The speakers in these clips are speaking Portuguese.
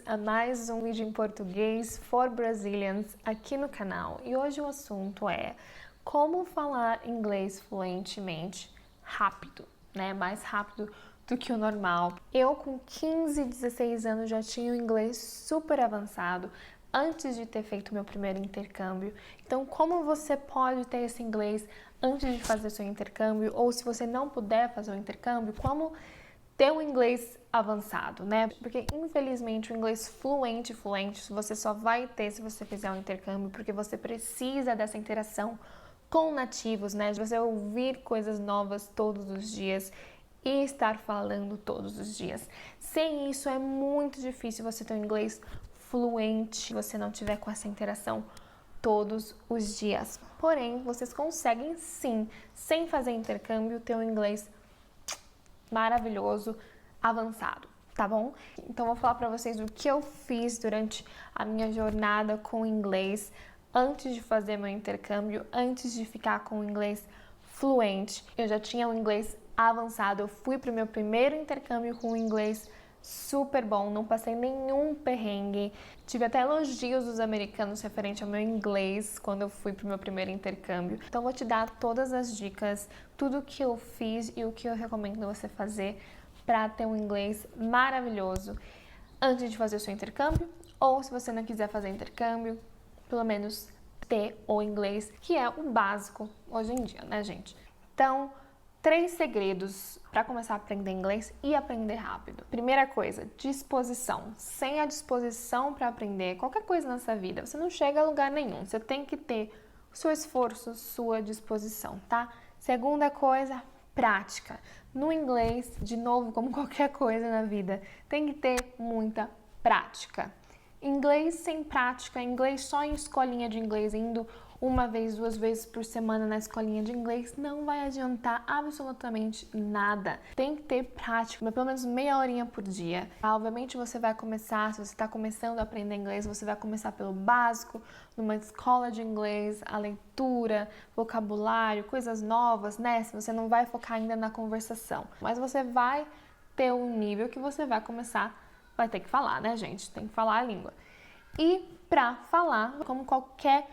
a mais um vídeo em português for Brazilians aqui no canal. E hoje o assunto é como falar inglês fluentemente rápido, né? Mais rápido do que o normal. Eu com 15, 16 anos já tinha o inglês super avançado antes de ter feito meu primeiro intercâmbio. Então, como você pode ter esse inglês antes de fazer seu intercâmbio? Ou se você não puder fazer o intercâmbio, como ter um inglês avançado, né? Porque infelizmente o inglês fluente você só vai ter se você fizer um intercâmbio, porque você precisa dessa interação com nativos, né? De você ouvir coisas novas todos os dias e estar falando todos os dias. Sem isso é muito difícil você ter um inglês fluente se você não tiver com essa interação todos os dias. Porém, vocês conseguem sim, sem fazer intercâmbio, ter um inglês maravilhoso, avançado, tá bom? Então vou falar para vocês o que eu fiz durante a minha jornada com o inglês antes de fazer meu intercâmbio, antes de ficar com o inglês fluente. Eu já tinha o inglês avançado, eu fui para o meu primeiro intercâmbio com o inglês super bom, não passei nenhum perrengue. Tive até elogios dos americanos referente ao meu inglês quando eu fui pro meu primeiro intercâmbio. Então vou te dar todas as dicas, tudo o que eu fiz e o que eu recomendo você fazer para ter um inglês maravilhoso antes de fazer o seu intercâmbio, ou se você não quiser fazer intercâmbio, pelo menos ter o inglês, que é o básico hoje em dia, né, gente? Então, 3 segredos para começar a aprender inglês e aprender rápido. Primeira coisa, disposição. Sem a disposição para aprender qualquer coisa nessa vida, você não chega a lugar nenhum. Você tem que ter o seu esforço, sua disposição, tá? Segunda coisa, prática. No inglês, de novo, como qualquer coisa na vida, tem que ter muita prática. Inglês sem prática, inglês só em escolinha de inglês, indo uma vez, 2 vezes por semana na escolinha de inglês, não vai adiantar absolutamente nada. Tem que ter prática, pelo menos meia horinha por dia. Obviamente você vai começar, se você está começando a aprender inglês, você vai começar pelo básico, numa escola de inglês, a leitura, vocabulário, coisas novas, né? Se você não vai focar ainda na conversação. Mas você vai ter um nível que você vai começar, vai ter que falar, né, gente? Tem que falar a língua. E para falar, como qualquer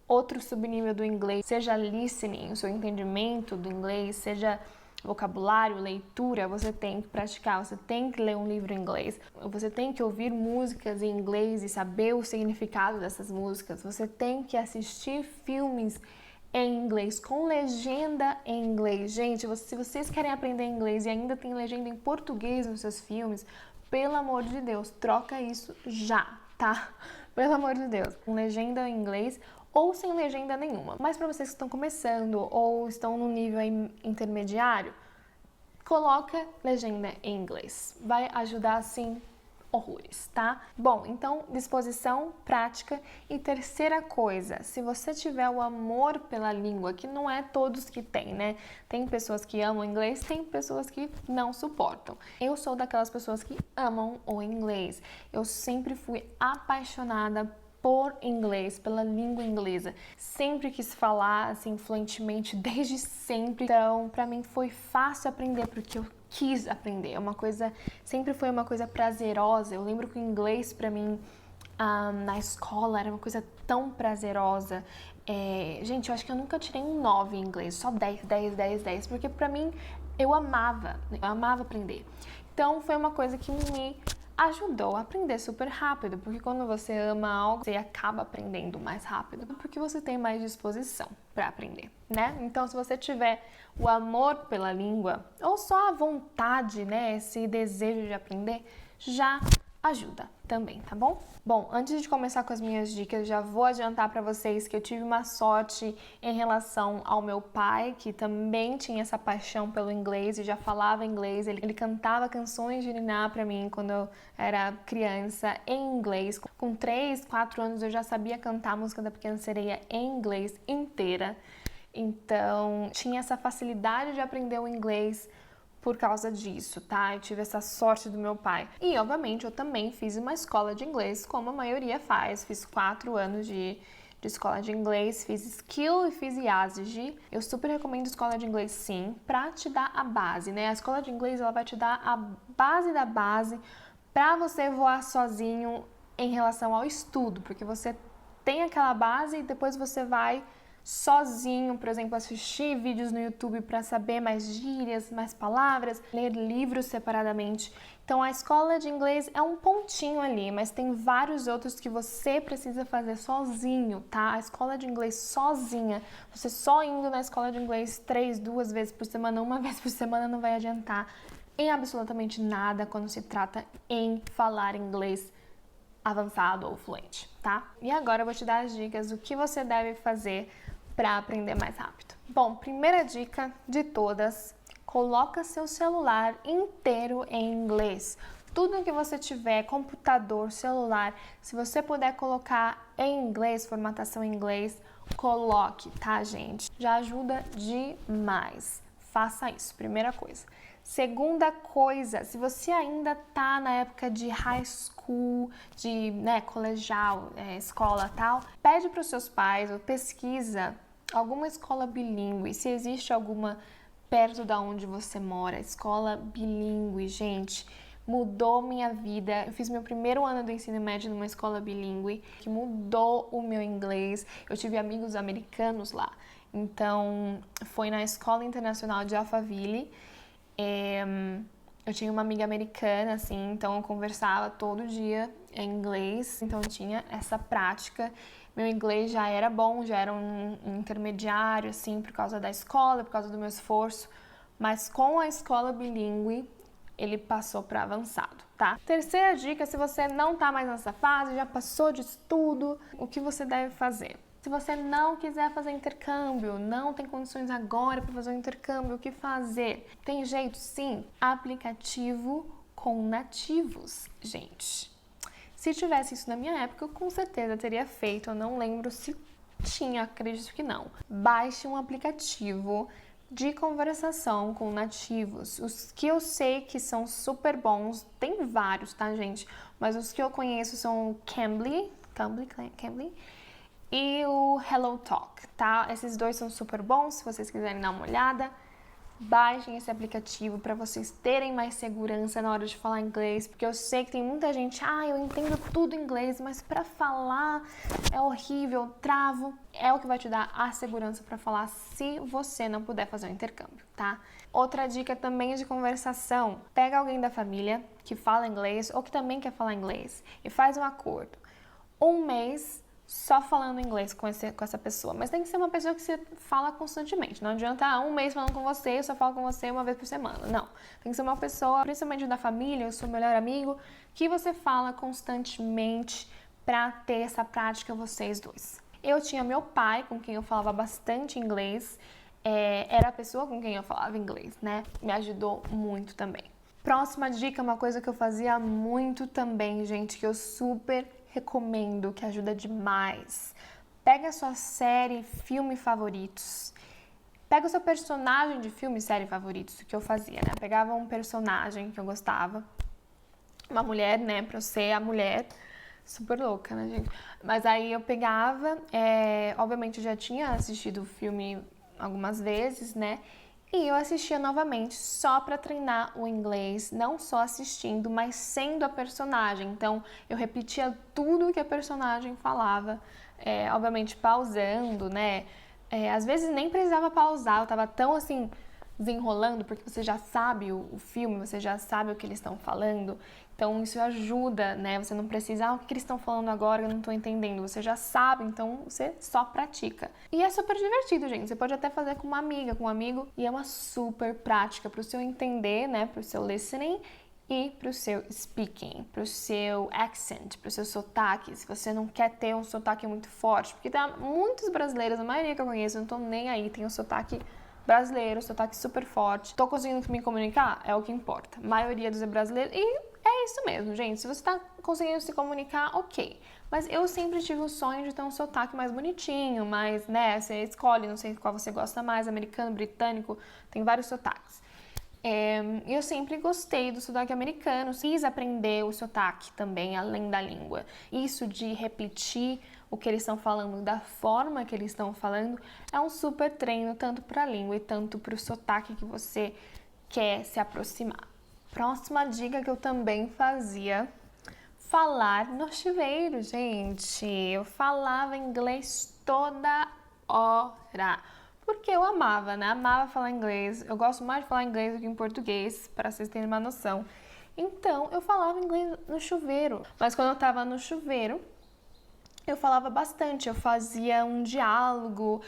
outro subnível do inglês, seja listening, o seu entendimento do inglês, seja vocabulário, leitura, você tem que praticar, você tem que ler um livro em inglês, você tem que ouvir músicas em inglês e saber o significado dessas músicas, você tem que assistir filmes em inglês, com legenda em inglês. Gente, se vocês querem aprender inglês e ainda tem legenda em português nos seus filmes, pelo amor de Deus, troca isso já, tá? Pelo amor de Deus. Com legenda em inglês ou sem legenda nenhuma. Mas para vocês que estão começando ou estão no nível intermediário, coloca legenda em inglês. Vai ajudar, assim, horrores, tá? Bom, então, disposição, prática. E terceira coisa, se você tiver o amor pela língua, que não é todos que tem, né? Tem pessoas que amam inglês, tem pessoas que não suportam. Eu sou daquelas pessoas que amam o inglês. Eu sempre fui apaixonada por inglês, pela língua inglesa. Sempre quis falar, assim, fluentemente, desde sempre. Então, pra mim foi fácil aprender, porque eu quis aprender. Sempre foi uma coisa prazerosa. Eu lembro que o inglês pra mim, na escola, era uma coisa tão prazerosa. Gente, eu acho que eu nunca tirei um 9 em inglês, só 10, 10, 10, 10, porque pra mim, eu amava aprender. Então, foi uma coisa que me ajudou a aprender super rápido, porque quando você ama algo, você acaba aprendendo mais rápido, porque você tem mais disposição para aprender, né? Então, se você tiver o amor pela língua, ou só a vontade, né, esse desejo de aprender, já ajuda também, tá bom? Bom, antes de começar com as minhas dicas, já vou adiantar para vocês que eu tive uma sorte em relação ao meu pai, que também tinha essa paixão pelo inglês e já falava inglês. Ele cantava canções de niná para mim quando eu era criança em inglês. Com 3, 4 anos eu já sabia cantar a música da Pequena Sereia em inglês inteira. Então, tinha essa facilidade de aprender o inglês por causa disso, tá? Eu tive essa sorte do meu pai. E, obviamente, eu também fiz uma escola de inglês, como a maioria faz. Fiz 4 anos de escola de inglês, fiz Skill e fiz IASG. Eu super recomendo escola de inglês, sim, pra te dar a base, né? A escola de inglês, ela vai te dar a base da base para você voar sozinho em relação ao estudo, porque você tem aquela base e depois você vai sozinho, por exemplo, assistir vídeos no YouTube para saber mais gírias, mais palavras, ler livros separadamente. Então, a escola de inglês é um pontinho ali, mas tem vários outros que você precisa fazer sozinho, tá? A escola de inglês sozinha, você só indo na escola de inglês 2 vezes por semana, 1 vez por semana não vai adiantar em absolutamente nada quando se trata em falar inglês avançado ou fluente, tá? E agora eu vou te dar as dicas do que você deve fazer para aprender mais rápido. Bom, primeira dica de todas, coloca seu celular inteiro em inglês. Tudo que você tiver, computador, celular, se você puder colocar em inglês, formatação em inglês, coloque, tá, gente? Já ajuda demais. Faça isso, primeira coisa. Segunda coisa, se você ainda tá na época de high school, de colegial, escola tal, pede para os seus pais ou pesquisa alguma escola bilíngue, se existe alguma perto da onde você mora, escola bilíngue, gente, mudou minha vida. Eu fiz meu primeiro ano do ensino médio numa escola bilíngue, que mudou o meu inglês. Eu tive amigos americanos lá. Então, foi na Escola Internacional de Alphaville. Eu tinha uma amiga americana, assim, então eu conversava todo dia em inglês, então eu tinha essa prática. Meu inglês já era bom, já era um intermediário, assim, por causa da escola, por causa do meu esforço, mas com a escola bilíngue, ele passou para avançado, tá? Terceira dica, se você não tá mais nessa fase, já passou de estudo, o que você deve fazer? Se você não quiser fazer intercâmbio, não tem condições agora para fazer um intercâmbio, o que fazer? Tem jeito, sim. Aplicativo com nativos, gente. Se tivesse isso na minha época, eu com certeza teria feito. Eu não lembro se tinha, acredito que não. Baixe um aplicativo de conversação com nativos. Os que eu sei que são super bons, tem vários, tá, gente? Mas os que eu conheço são o Cambly e o HelloTalk, tá? Esses dois são super bons, se vocês quiserem dar uma olhada. Baixem esse aplicativo para vocês terem mais segurança na hora de falar inglês, porque eu sei que tem muita gente, eu entendo tudo inglês, mas para falar é horrível, travo. É o que vai te dar a segurança para falar se você não puder fazer um intercâmbio, tá? Outra dica também de conversação, pega alguém da família que fala inglês ou que também quer falar inglês e faz um acordo. 1 mês só falando inglês com essa pessoa, mas tem que ser uma pessoa que você fala constantemente. Não adianta 1 mês falando com você, eu só falo com você 1 vez por semana. Não, tem que ser uma pessoa, principalmente da família, o seu melhor amigo, que você fala constantemente para ter essa prática vocês dois. Eu tinha meu pai, com quem eu falava bastante inglês, era a pessoa com quem eu falava inglês, né? Me ajudou muito também. Próxima dica, uma coisa que eu fazia muito também, gente, que eu super recomendo, que ajuda demais. Pega a sua série, filme favoritos. Pega o seu personagem de filme, série favoritos, o que eu fazia, né? Pegava um personagem que eu gostava, uma mulher, né, pra eu ser a mulher, super louca, né, gente? Mas aí eu pegava, obviamente eu já tinha assistido o filme algumas vezes, né? E eu assistia novamente só para treinar o inglês, não só assistindo, mas sendo a personagem. Então, eu repetia tudo que a personagem falava, obviamente pausando, né? Às vezes nem precisava pausar, eu tava tão assim, desenrolando, porque você já sabe o filme, você já sabe o que eles estão falando. Então, isso ajuda, né? Você não precisa, o que eles estão falando agora, eu não tô entendendo. Você já sabe, então você só pratica. E é super divertido, gente. Você pode até fazer com uma amiga, com um amigo. E é uma super prática pro seu entender, né? Pro seu listening e pro seu speaking, pro seu accent, pro seu sotaque. Se você não quer ter um sotaque muito forte. Porque tem muitos brasileiros, a maioria que eu conheço, não tô nem aí, tem um sotaque brasileiro, sotaque super forte. Tô conseguindo me comunicar? É o que importa. A maioria dos brasileiros. E é isso mesmo, gente. Se você tá conseguindo se comunicar, ok. Mas eu sempre tive o sonho de ter um sotaque mais bonitinho, mais, né? Você escolhe, não sei qual você gosta mais, americano, britânico, tem vários sotaques. Eu sempre gostei do sotaque americano, quis aprender o sotaque também, além da língua. Isso de repetir o que eles estão falando da forma que eles estão falando é um super treino tanto para a língua e tanto para o sotaque que você quer se aproximar. Próxima dica que eu também fazia, falar no chuveiro, gente. Eu falava inglês toda hora, porque eu amava, né? Amava falar inglês. Eu gosto mais de falar inglês do que em português, para vocês terem uma noção. Então, eu falava inglês no chuveiro. Mas quando eu tava no chuveiro, eu falava bastante. Eu fazia um diálogo,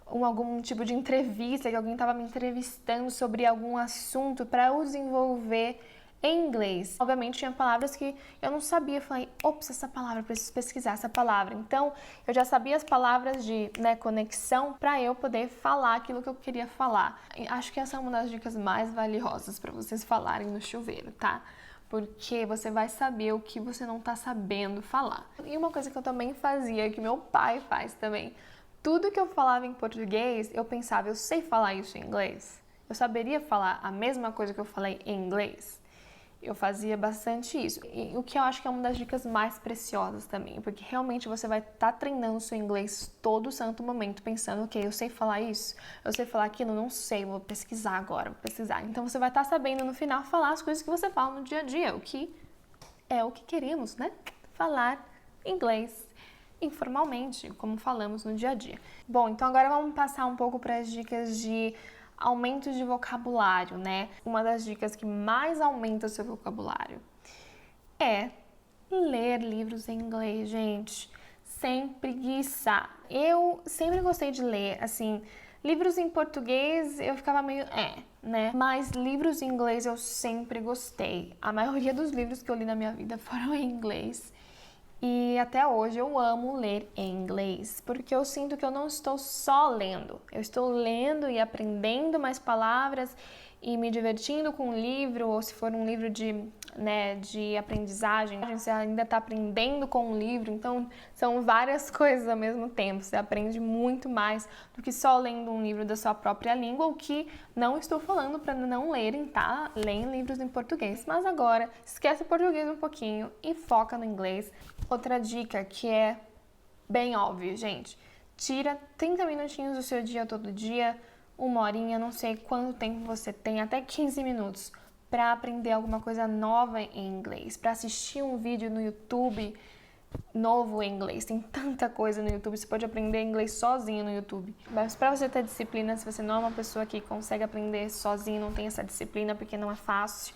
algum tipo de entrevista, que alguém estava me entrevistando sobre algum assunto para eu desenvolver em inglês. Obviamente tinha palavras que eu não sabia, eu falei, ops, essa palavra, preciso pesquisar essa palavra. Então, eu já sabia as palavras de conexão para eu poder falar aquilo que eu queria falar. E acho que essa é uma das dicas mais valiosas para vocês falarem no chuveiro, tá? Porque você vai saber o que você não tá sabendo falar. E uma coisa que eu também fazia, que meu pai faz também, tudo que eu falava em português, eu pensava, eu sei falar isso em inglês? Eu saberia falar a mesma coisa que eu falei em inglês? Eu fazia bastante isso. E o que eu acho que é uma das dicas mais preciosas também, porque realmente você vai estar treinando o seu inglês todo santo momento, pensando, ok, eu sei falar isso, eu sei falar aquilo, não sei, vou pesquisar agora, vou pesquisar. Então você vai estar sabendo no final falar as coisas que você fala no dia a dia, o que é o que queremos, né? Falar inglês informalmente, como falamos no dia a dia. Bom, então agora vamos passar um pouco para as dicas de aumento de vocabulário, né? Uma das dicas que mais aumenta o seu vocabulário é ler livros em inglês, gente. Sem preguiça. Eu sempre gostei de ler, assim, livros em português eu ficava meio, né? Mas livros em inglês eu sempre gostei. A maioria dos livros que eu li na minha vida foram em inglês. E até hoje eu amo ler em inglês, porque eu sinto que eu não estou só lendo. Eu estou lendo e aprendendo mais palavras e me divertindo com um livro, ou se for um livro de aprendizagem, você ainda está aprendendo com um livro, então são várias coisas ao mesmo tempo. Você aprende muito mais do que só lendo um livro da sua própria língua, o que não estou falando para não lerem, tá? Leem livros em português, mas agora esquece o português um pouquinho e foca no inglês. Outra dica que é bem óbvia, gente, tira 30 minutinhos do seu dia todo dia, uma horinha, não sei quanto tempo você tem, até 15 minutos, para aprender alguma coisa nova em inglês, para assistir um vídeo no YouTube novo em inglês. Tem tanta coisa no YouTube, você pode aprender inglês sozinho no YouTube. Mas para você ter disciplina, se você não é uma pessoa que consegue aprender sozinho, não tem essa disciplina porque não é fácil,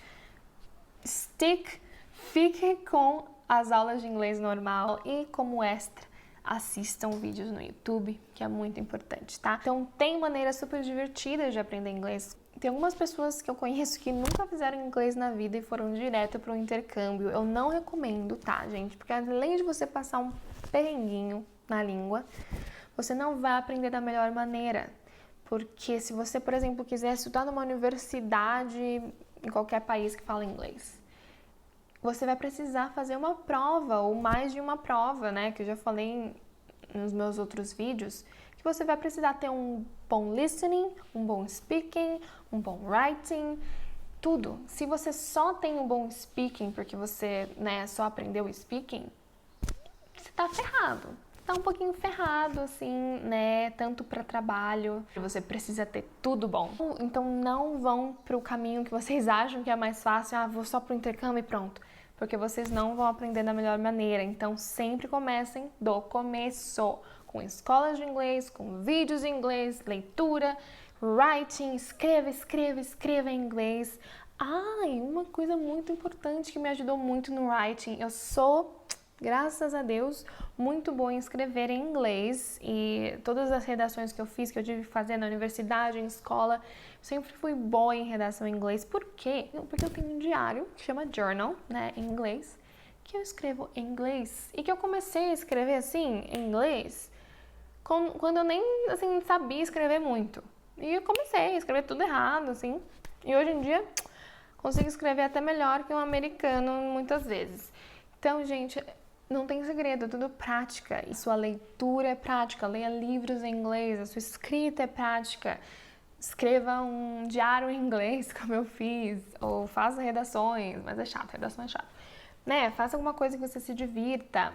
fique com as aulas de inglês normal e como extra, assistam vídeos no YouTube, que é muito importante, tá? Então, tem maneiras super divertidas de aprender inglês. Tem algumas pessoas que eu conheço que nunca fizeram inglês na vida e foram direto para o intercâmbio. Eu não recomendo, tá, gente? Porque além de você passar um perrenguinho na língua, você não vai aprender da melhor maneira. Porque se você, por exemplo, quiser estudar numa universidade em qualquer país que fala inglês, você vai precisar fazer uma prova ou mais de uma prova, né? Que eu já falei nos meus outros vídeos, que você vai precisar ter um bom listening, um bom speaking, um bom writing, tudo. Se você só tem um bom speaking porque você, só aprendeu o speaking, você tá ferrado. Tá um pouquinho ferrado, assim, né? Tanto para trabalho, você precisa ter tudo bom. Então não vão pro caminho que vocês acham que é mais fácil, vou só pro intercâmbio e pronto. Porque vocês não vão aprender da melhor maneira. Então sempre comecem do começo, com escolas de inglês, com vídeos em inglês, leitura, writing, escreva em inglês. E uma coisa muito importante que me ajudou muito no writing, eu sou, graças a Deus, muito boa em escrever em inglês e todas as redações que eu fiz, que eu tive que fazer na universidade, em escola, sempre fui boa em redação em inglês. Por quê? Porque eu tenho um diário que chama journal, em inglês, que eu escrevo em inglês e que eu comecei a escrever assim, em inglês, quando eu nem assim, sabia escrever muito. E eu comecei a escrever tudo errado, assim, e hoje em dia consigo escrever até melhor que um americano muitas vezes. Então, gente, não tem segredo, é tudo prática. E sua leitura é prática, leia livros em inglês, a sua escrita é prática. Escreva um diário em inglês, como eu fiz, ou faça redações, mas é chato, redação é chato. Faça alguma coisa que você se divirta.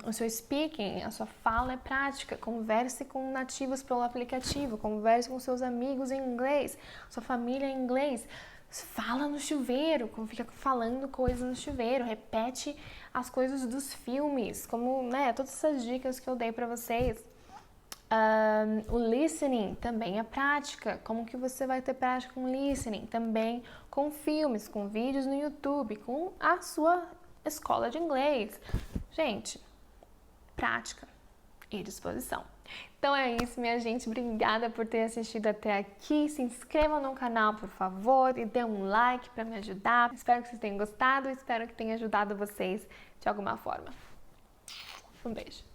O seu speaking, a sua fala é prática. Converse com nativos pelo aplicativo, converse com seus amigos em inglês, sua família em inglês. fala no chuveiro, fica falando coisas no chuveiro, repete as coisas dos filmes, como, né, todas essas dicas que eu dei pra vocês. O listening também é prática. Como que você vai ter prática com listening? Também com filmes, com vídeos no YouTube, com a sua escola de inglês. Gente, prática e disposição. Então é isso, minha gente. Obrigada por ter assistido até aqui. Se inscrevam no canal, por favor, e dê um like para me ajudar. Espero que vocês tenham gostado e espero que tenha ajudado vocês de alguma forma. Um beijo.